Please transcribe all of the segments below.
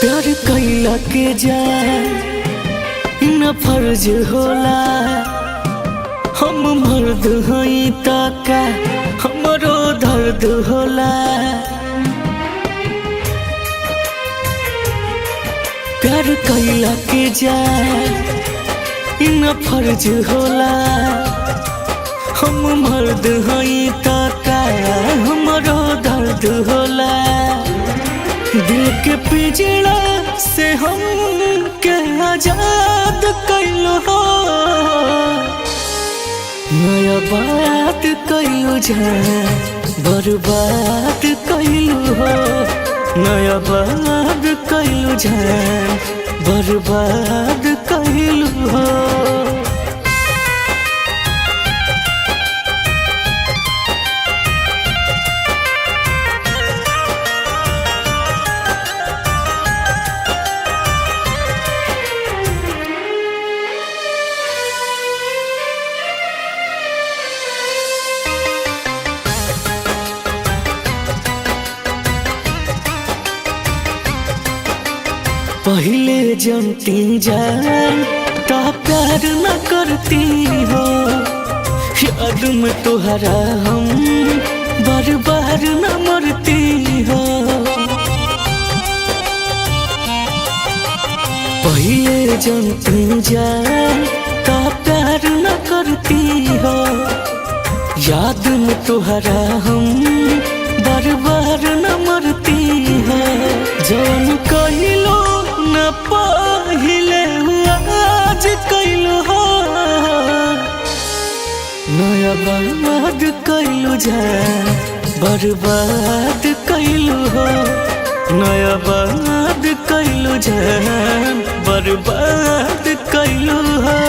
प्यार कैला के जाए न फर्ज होला। हम मर्द हई त का हमरो दर्द होला। प्यार कैला के जाए न फर्ज होला। हम मर्द हई त का हमरो दर्द होला। दिल के पिंजड़ा से हम के आजाद कैलो हो। नया बात कैलो जाए बर्बाद कैलो हो। नया बात कैलो जाए बर्बाद कैलो हो। पहले जानती जान ता प्यार न करती हो। याद में तुहरा हम बार बार न मरती हो। पहले जानती जान ता प्यार न करती हो। याद में तुहरा हम बार बार न मरती हो। जान कहिलो न पहिले आज कैलो हो। नया बर्बाद कैलो जाए बर्बाद कैलो हो। नया बर्बाद कैलो जाए बर्बाद कैलो हो।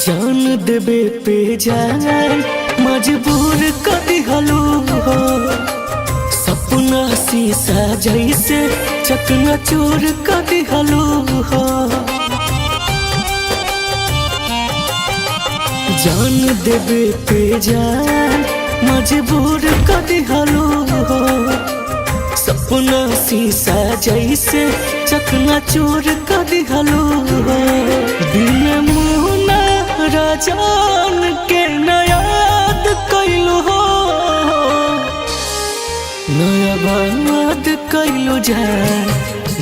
जान देबे पे जान मजबूर कर दिहलू हो। सपना शीशा जैसे चकनाचूर कर दिहलू हो। जान देबे पे जान मजबूर कर दिहलू हो। सपना शीशा जैसे चकनाचूर कर दिहलू हो। बिन मुना राजान के न याद कैलो हो। नया बर्बाद कैलो जाए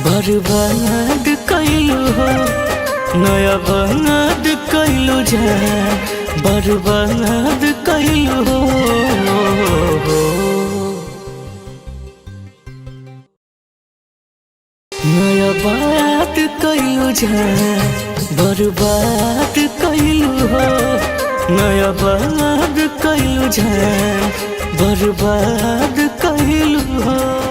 बर्बाद कैलो हो। नया बर्बाद कैलो जाए बर्बाद कैलो हो। नया बात कैलो जाए बर्बाद कैलो हो। नया बात कैलो जाए बर्बाद कैलो हो।